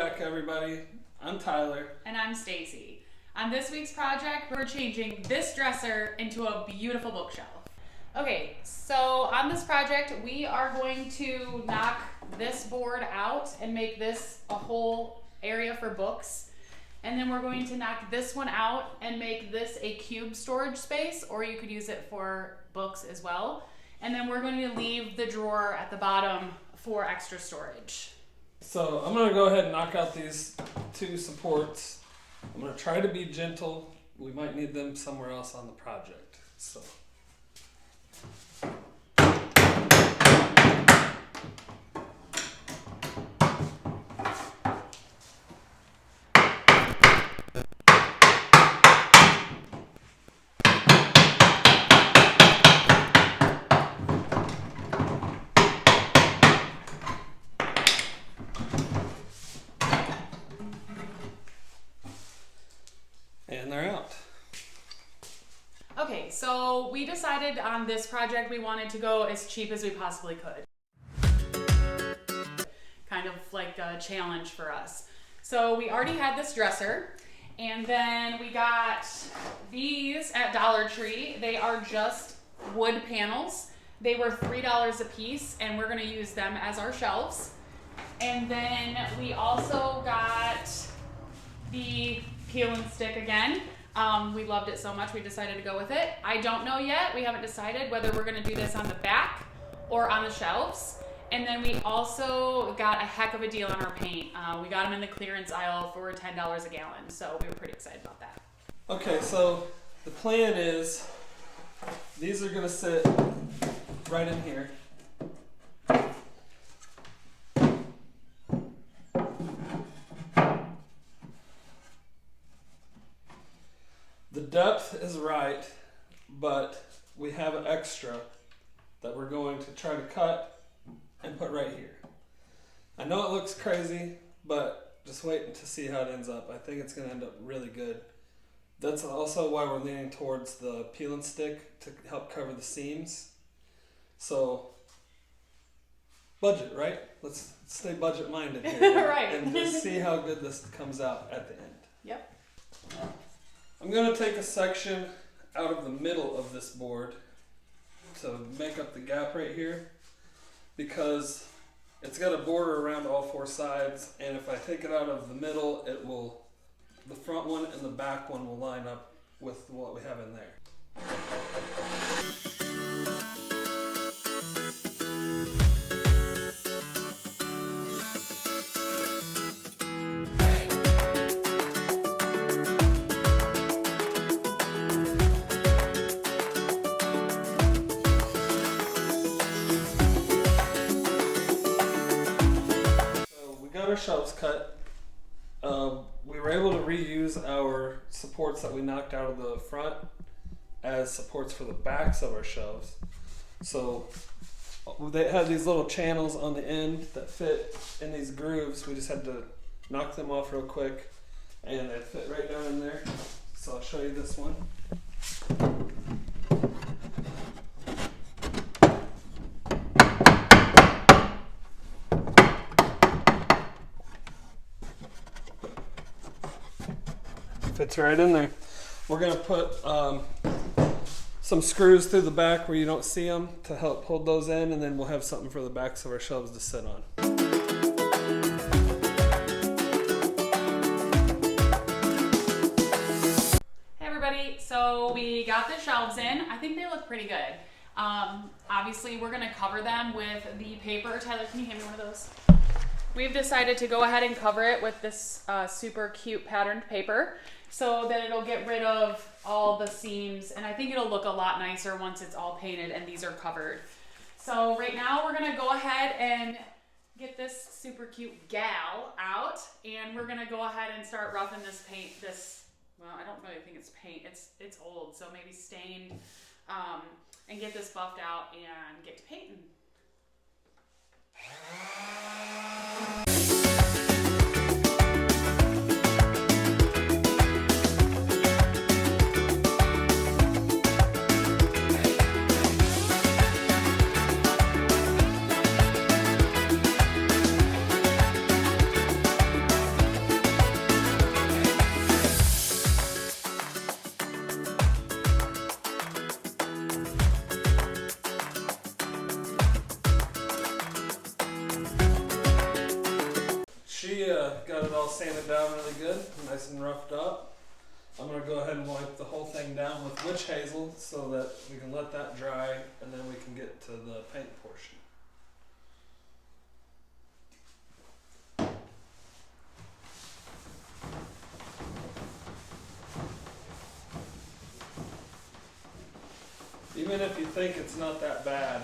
back, everybody. I'm Tyler. And I'm Stacy. On this week's project, we're changing this dresser into a beautiful bookshelf. Okay, so on this project, we are going to knock this board out and make this a whole area for books. And then we're going to knock this one out and make this a cube storage space, or you could use it for books as well. And then we're going to leave the drawer at the bottom for extra storage. So I'm going to go ahead and knock out these two supports. I'm going to try to be gentle. We might need them somewhere else on the project. So. And they're out. Okay, so we decided on this project we wanted to go as cheap as we possibly could. Kind of like a challenge for us. So we already had this dresser, and then we got these at Dollar Tree. They are just wood panels. They were $3 a piece, and we're gonna use them as our shelves. And then we also got the peel and stick again. We loved it so much we decided to go with it. I don't know yet. We haven't decided whether we're gonna do this on the back or on the shelves. And then we also got a heck of a deal on our paint. We got them in the clearance aisle for $10 a gallon, so we were pretty excited about that. Okay, so the plan is these are going to sit right in here. The depth is right, but we have an extra that we're going to try to cut and put right here. I know it looks crazy, but just wait to see how it ends up. I think it's going to end up really good. That's also why we're leaning towards the peel and stick to help cover the seams. So, budget, right? Let's stay budget minded here. Right. And just see how good this comes out at the end. Yep. I'm going to take a section out of the middle of this board to make up the gap right here, because it's got a border around all four sides, and if I take it out of the middle, the front one and the back one will line up with what we have in there. Our shelves cut. We were able to reuse our supports that we knocked out of the front as supports for the backs of our shelves. So they had these little channels on the end that fit in these grooves. We just had to knock them off real quick, and they fit right down in there. So I'll show you this one. Fits right in there. We're going to put some screws through the back where you don't see them to help hold those in, and then we'll have something for the backs of our shelves to sit on. Hey everybody, so we got the shelves in. I think they look pretty good. Obviously we're gonna cover them with the paper. Tyler, can you hand me one of those? We've decided to go ahead and cover it with this super cute patterned paper so that it'll get rid of all the seams, and I think it'll look a lot nicer once it's all painted and these are covered. So right now we're gonna go ahead and get this super cute gal out, and we're gonna go ahead and start roughing this paint. Well, I don't really think it's paint, it's old, so maybe stained, and get this buffed out and get to painting. got it all sanded down really good, nice and roughed up. I'm going to go ahead and wipe the whole thing down with witch hazel so that we can let that dry and then we can get to the paint portion. Even if you think it's not that bad,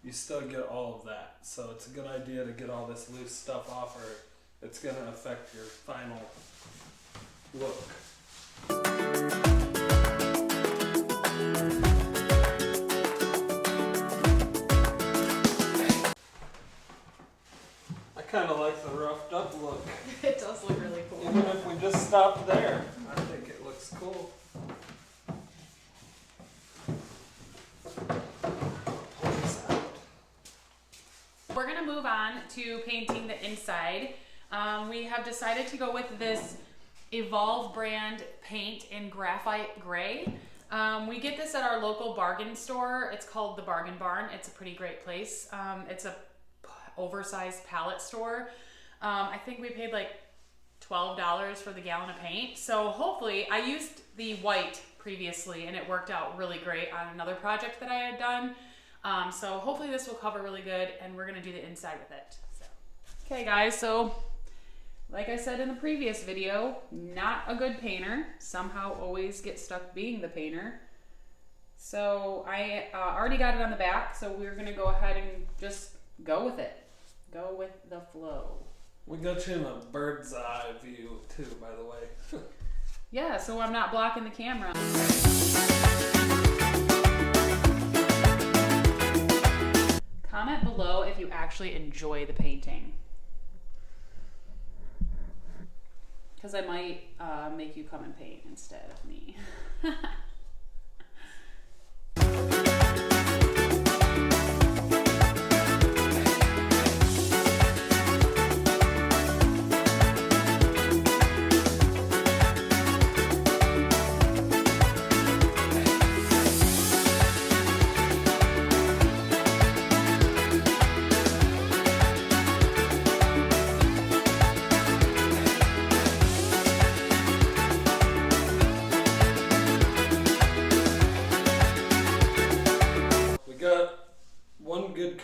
you still get all of that. So it's a good idea to get all this loose stuff off or it's going to affect your final look. I kind of like the roughed up look. It does look really cool. Even if we just stopped there, I think it looks cool. We're gonna move on to painting the inside. We have decided to go with this Evolve brand paint in graphite gray. We get this at our local bargain store. It's called the Bargain Barn. It's a pretty great place. It's a oversized pallet store. I think we paid like $12 for the gallon of paint. So hopefully, I used the white previously and it worked out really great on another project that I had done. So hopefully this will cover really good and we're gonna do the inside with it. So. Okay guys, so like I said in the previous video, not a good painter. Somehow always get stuck being the painter. So I already got it on the back, so we're gonna go ahead and just go with it. Go with the flow. We got you in a bird's eye view too, by the way. Yeah, so I'm not blocking the camera. Comment below if you actually enjoy the painting. Because I might make you come and paint instead of me.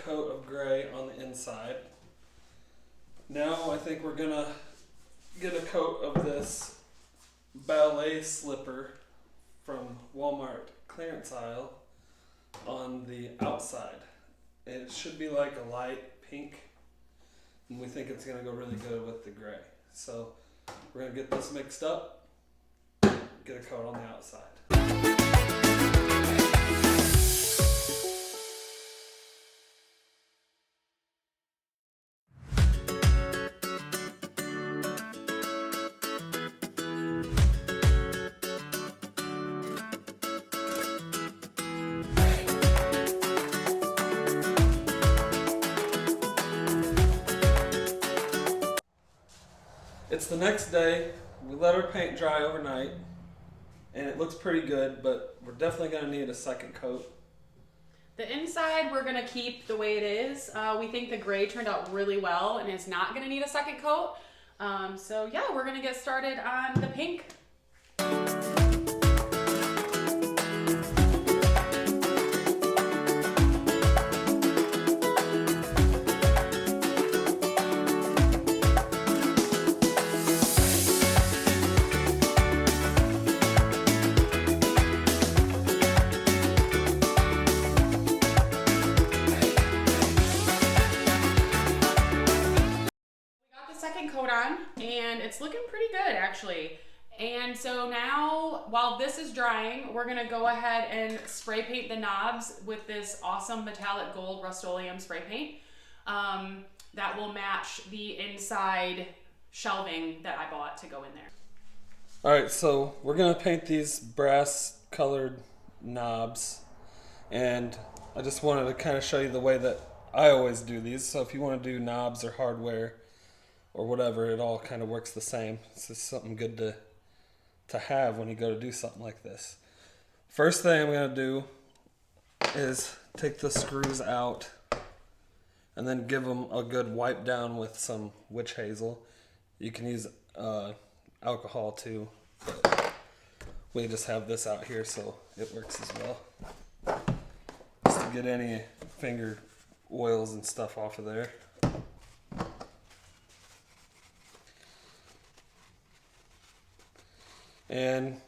Coat of gray on the inside. Now I think we're gonna get a coat of this ballet slipper from Walmart clearance aisle on the outside. It should be like a light pink and we think it's gonna go really good with the gray. So we're gonna get this mixed up, get a coat on the outside. It's the next day. We let our paint dry overnight and it looks pretty good, but we're definitely going to need a second coat. The inside we're going to keep the way it is. We think the gray turned out really well and it's not going to need a second coat. So yeah, we're going to get started on the pink. Coat on and it's looking pretty good actually. And so now while this is drying, we're gonna go ahead and spray paint the knobs with this awesome metallic gold Rust-Oleum spray paint that will match the inside shelving that I bought to go in there. Alright, so we're gonna paint these brass colored knobs and I just wanted to kind of show you the way that I always do these. So if you want to do knobs or hardware or whatever, it all kind of works the same. It's just something good to have when you go to do something like this. First thing I'm going to do is take the screws out and then give them a good wipe down with some witch hazel. You can use alcohol too, but we just have this out here so it works as well. Just to get any finger oils and stuff off of there. And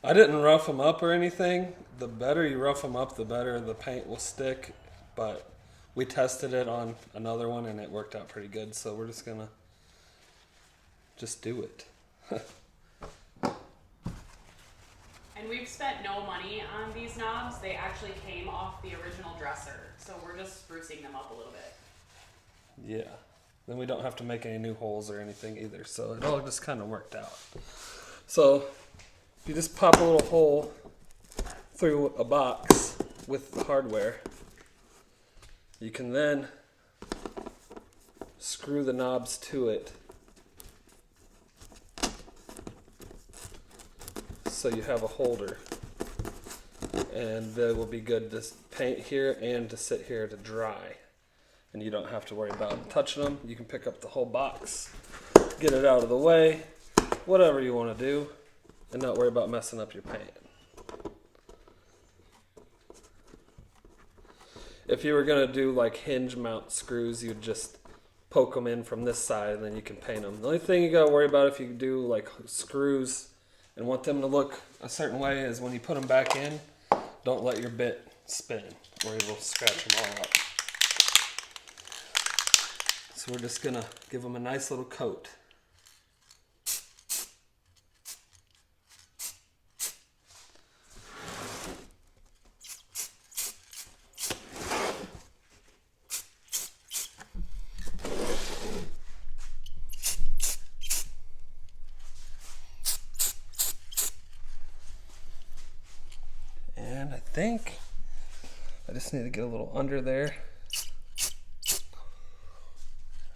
I didn't rough them up or anything. The better you rough them up, the better the paint will stick. But we tested it on another one and it worked out pretty good. So we're just gonna do it. And we've spent no money on these knobs. They actually came off the original dresser. So we're just sprucing them up a little bit. Yeah. Then we don't have to make any new holes or anything either. So it all just kind of worked out. So you just pop a little hole through a box with the hardware. You can then screw the knobs to it so you have a holder, and they will be good to paint here and to sit here to dry, and you don't have to worry about touching them. You can pick up the whole box, get it out of the way, whatever you want to do, and not worry about messing up your paint. If you were going to do like hinge mount screws, you'd just poke them in from this side and then you can paint them. The only thing you got to worry about if you do like screws and want them to look a certain way is when you put them back in, don't let your bit spin or it will scratch them all up. So we're just going to give them a nice little coat. And I think I just need to get a little under there.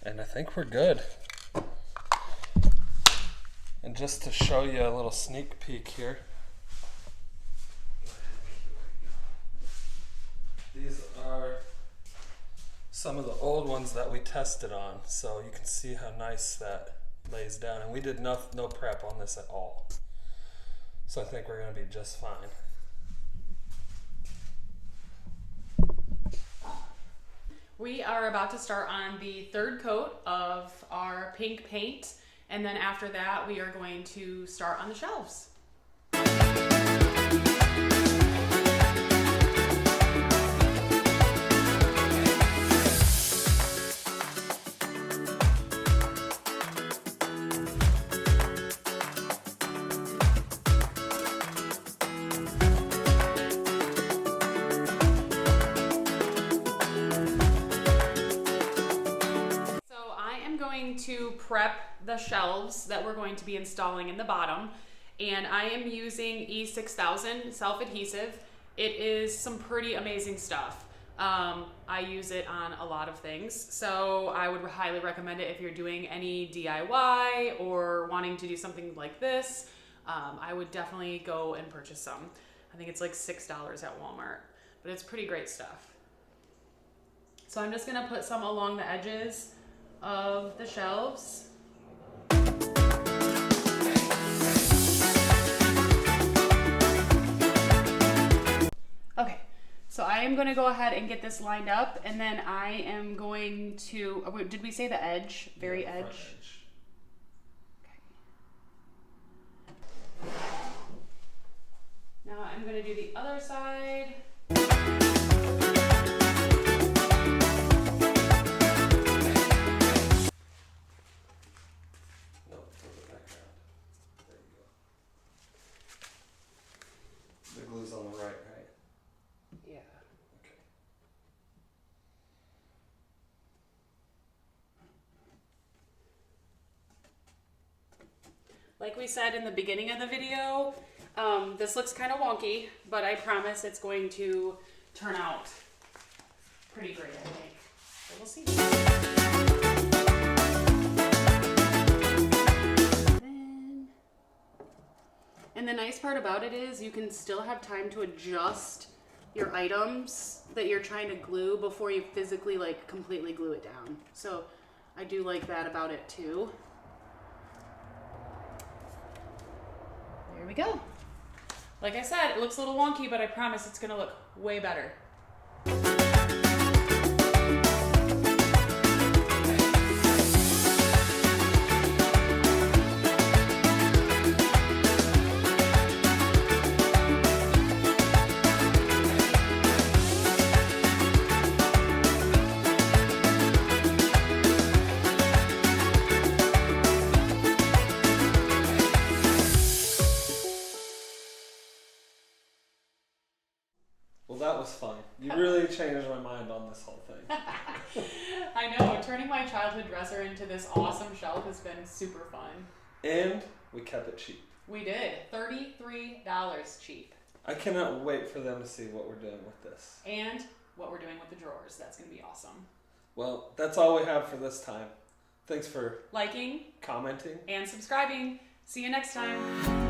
And I think we're good. And just to show you a little sneak peek here. These are some of the old ones that we tested on. So you can see how nice that lays down. And we did no prep on this at all. So I think we're going to be just fine. We are about to start on the third coat of our pink paint, and then after that we are going to start on the shelves. To prep the shelves that we're going to be installing in the bottom, and I am using E6000 self-adhesive. It is some pretty amazing stuff. I use it on a lot of things, so I would highly recommend it if you're doing any DIY or wanting to do something like this. I would definitely go and purchase some. I think it's like $6 at Walmart, but it's pretty great stuff. So I'm just gonna put some along the edges of the shelves. Okay, so I am going to go ahead and get this lined up, and then I am going to, did we say the edge? Very edge? Okay. Now I'm going to do the other side. Glue's on the right, right? Yeah. Okay. Like we said in the beginning of the video, this looks kind of wonky, but I promise it's going to turn out pretty great, I think. So we'll see. And the nice part about it is you can still have time to adjust your items that you're trying to glue before you physically like completely glue it down. So I do like that about it too. There we go. Like I said, it looks a little wonky, but I promise it's gonna look way better. Well, that was fun. You really changed my mind on this whole thing. I know, turning my childhood dresser into this awesome shelf has been super fun. And we kept it cheap. We did. $33 cheap. I cannot wait for them to see what we're doing with this. And what we're doing with the drawers. That's going to be awesome. Well, that's all we have for this time. Thanks for Liking commenting. and subscribing. See you next time.